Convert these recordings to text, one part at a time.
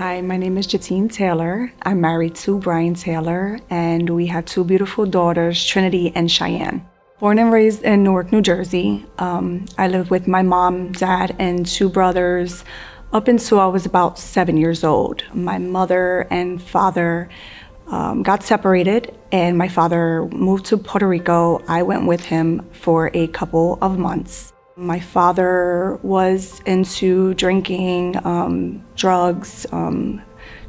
Hi, my name is Getine Taylor. I'm married to Brian Taylor, and we have two beautiful daughters, Trinity and Cheyenne. Born and raised in Newark, New Jersey. I lived with my mom, dad, and two brothers up until I was about 7 years old. My mother and father got separated, and my father moved to Puerto Rico. I went with him for a couple of months. My father was into drinking, drugs,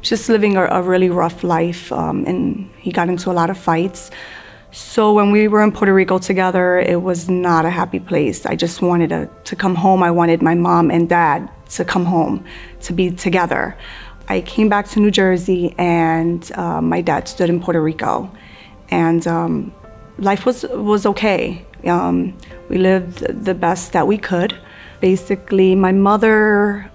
just living a really rough life, and he got into a lot of fights. So when we were in Puerto Rico together, it was not a happy place. I just wanted to come home. I wanted my mom and dad to come home, to be together. I came back to New Jersey, and my dad stood in Puerto Rico, and life was okay. We lived the best that we could. Basically, my mother,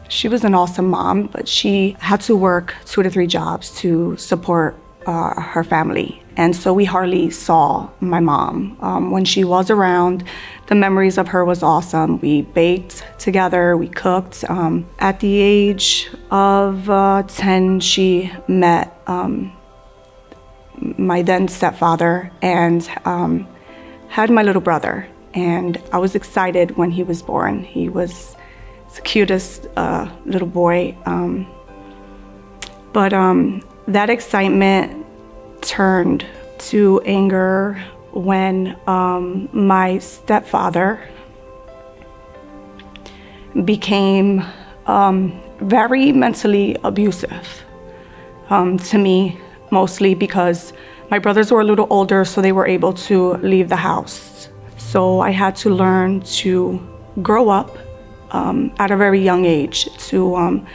she was an awesome mom, but she had to work 2 to 3 jobs to support her family. And so we hardly saw my mom. When she was around, the memories of her was awesome. We baked together, we cooked. At the age of 10, she met my then stepfather and had my little brother. And I was excited when he was born. He was the cutest little boy. But that excitement turned to anger when my stepfather became very mentally abusive to me, mostly because my brothers were a little older, so they were able to leave the house. So I had to learn to grow up at a very young age, to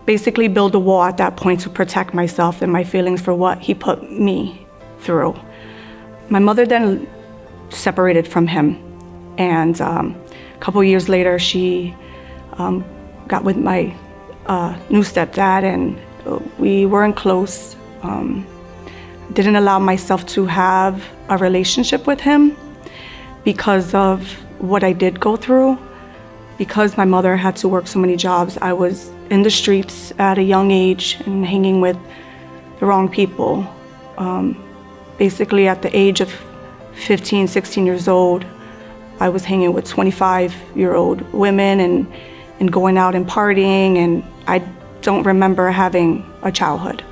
basically build a wall at that point to protect myself and my feelings for what he put me through. My mother then separated from him, and a couple years later, she got with my new stepdad, and we weren't close. Didn't allow myself to have a relationship with him because of what I did go through. Because my mother had to work so many jobs, I was in the streets at a young age and hanging with the wrong people. Basically at the age of 15, 16 years old, I was hanging with 25-year-old women and going out and partying, and I don't remember having a childhood.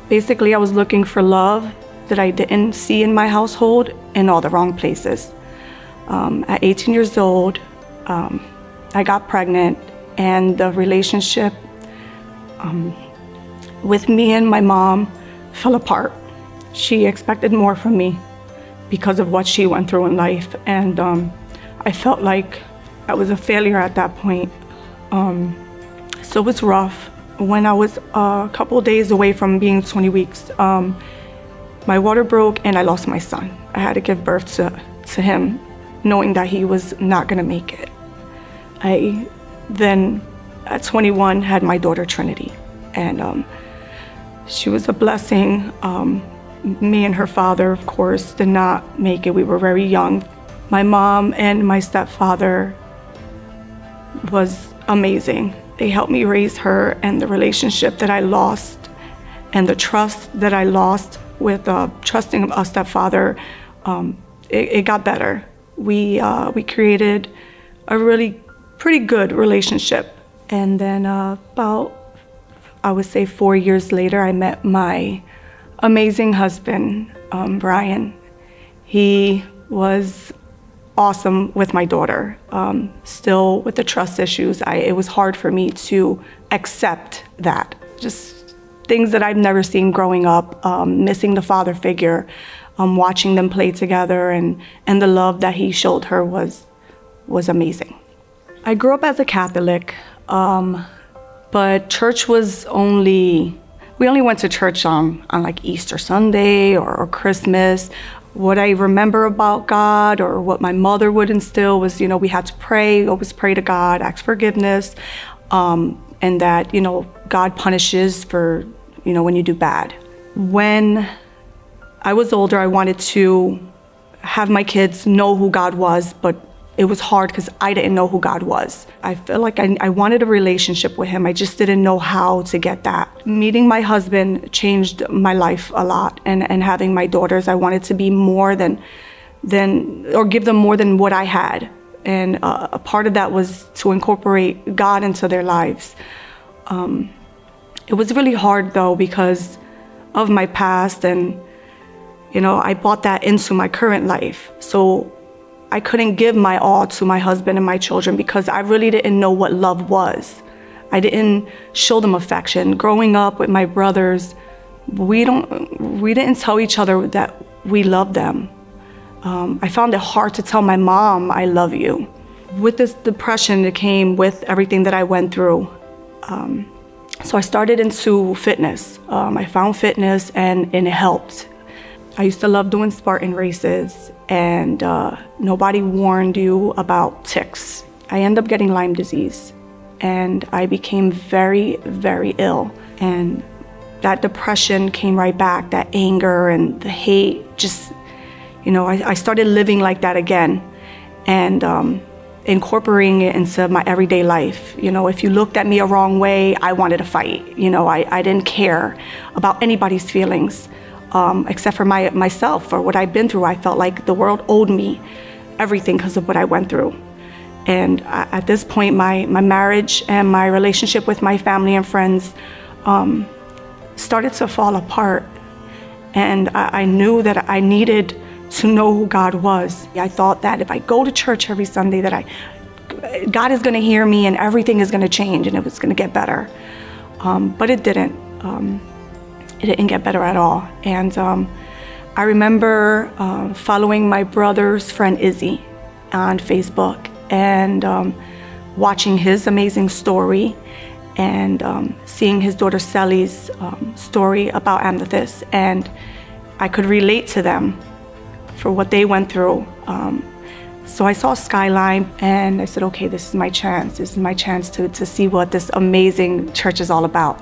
Basically, I was looking for love that I didn't see in my household in all the wrong places. At 18 years old, I got pregnant, and the relationship with me and my mom fell apart. She expected more from me because of what she went through in life, and I felt like I was a failure at that point. So it was rough. When I was a couple days away from being 20 weeks, my water broke and I lost my son. I had to give birth to him, knowing that he was not gonna make it. I then, at 21, had my daughter Trinity, and she was a blessing. Me and her father, of course, did not make it. We were very young. My mom and my stepfather was amazing. They helped me raise her, and the relationship that I lost and the trust that I lost with trusting a stepfather, it got better. We created a really pretty good relationship. And then about, I would say 4 years later, I met my amazing husband, Brian. He was awesome with my daughter. Still with the trust issues, it was hard for me to accept that. Just things that I've never seen growing up, missing the father figure, watching them play together, and the love that he showed her was amazing. I grew up as a Catholic, but church was we only went to church on like Easter Sunday or Christmas. What I remember about God, or what my mother would instill, was, we had to pray, always pray to God, ask forgiveness, and that, God punishes for, when you do bad. When I was older, I wanted to have my kids know who God was, but it was hard because I didn't know who God was. I feel like I wanted a relationship with him. I just didn't know how to get that. Meeting my husband changed my life a lot, and having my daughters, I wanted to be more than or give them more than what I had. And a part of that was to incorporate God into their lives. It was really hard though because of my past, and I brought that into my current life. So I couldn't give my all to my husband and my children because I really didn't know what love was. I didn't show them affection. Growing up with my brothers, we didn't tell each other that we loved them. I found it hard to tell my mom, I love you. With this depression, it came with everything that I went through. So I started into fitness. I found fitness and it helped. I used to love doing Spartan races, and nobody warned you about ticks. I ended up getting Lyme disease, and I became very, very ill. And that depression came right back, that anger and the hate, just, I started living like that again, and incorporating it into my everyday life. If you looked at me a wrong way, I wanted to fight. I didn't care about anybody's feelings. Except for myself or what I've been through. I felt like the world owed me everything because of what I went through. And at this point, my marriage and my relationship with my family and friends started to fall apart. And I knew that I needed to know who God was. I thought that if I go to church every Sunday, that God is going to hear me and everything is going to change and it was going to get better. But it didn't. It didn't get better at all. And I remember following my brother's friend Izzy on Facebook and watching his amazing story and seeing his daughter Sally's story about amethyst. And I could relate to them for what they went through. So I saw Skyline and I said, okay, this is my chance. This is my chance to see what this amazing church is all about.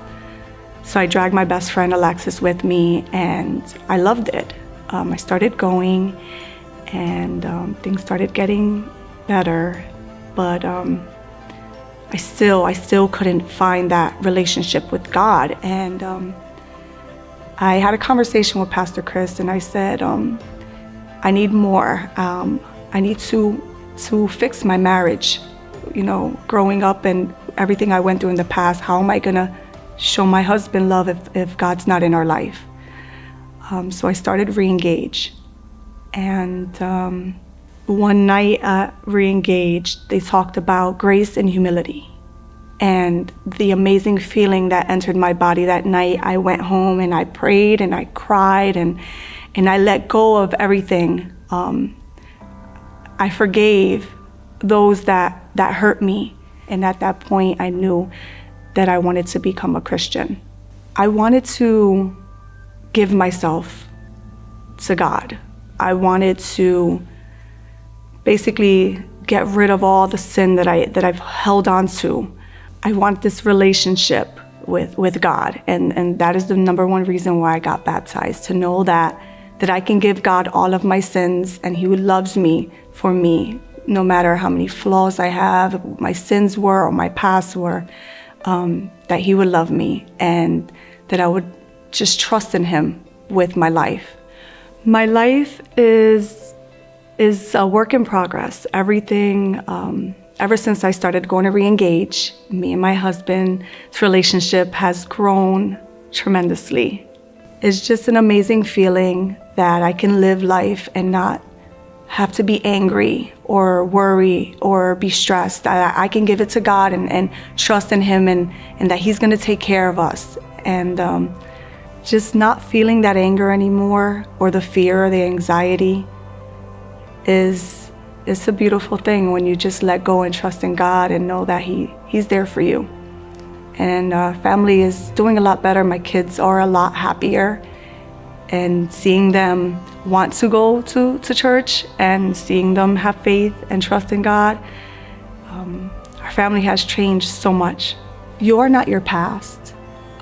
So I dragged my best friend Alexis with me, and I loved it. I started going, and things started getting better, but I still couldn't find that relationship with God. And I had a conversation with Pastor Chris, and I said, I need more. I need to fix my marriage. Growing up and everything I went through in the past, how am I gonna show my husband love if God's not in our life? So I started Reengage. And one night at Reengage, they talked about grace and humility. And the amazing feeling that entered my body that night, I went home and I prayed and I cried and I let go of everything. I forgave those that hurt me. And at that point, I knew that I wanted to become a Christian. I wanted to give myself to God. I wanted to basically get rid of all the sin that I've held on to. I want this relationship with God, and that is the number one reason why I got baptized, to know that I can give God all of my sins and He loves me for me, no matter how many flaws I have, what my sins were or my past were. That He would love me and that I would just trust in Him with my life. My life is a work in progress. Everything, ever since I started going to Reengage, me and my husband's relationship has grown tremendously. It's just an amazing feeling that I can live life and not have to be angry or worry or be stressed. I can give it to God and trust in Him and that He's going to take care of us. And just not feeling that anger anymore or the fear or the anxiety is a beautiful thing when you just let go and trust in God and know that He's there for you. And family is doing a lot better. My kids are a lot happier, and seeing them want to go to church and seeing them have faith and trust in God, our family has changed so much. You are not your past.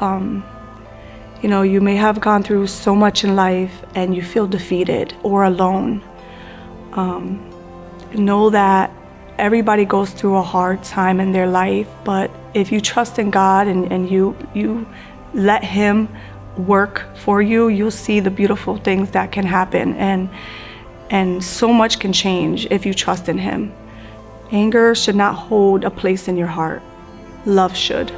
You may have gone through so much in life and you feel defeated or alone. Know that everybody goes through a hard time in their life, but if you trust in God and you let Him work for you, you'll see the beautiful things that can happen, and so much can change if you trust in Him. Anger should not hold a place in your heart. Love should.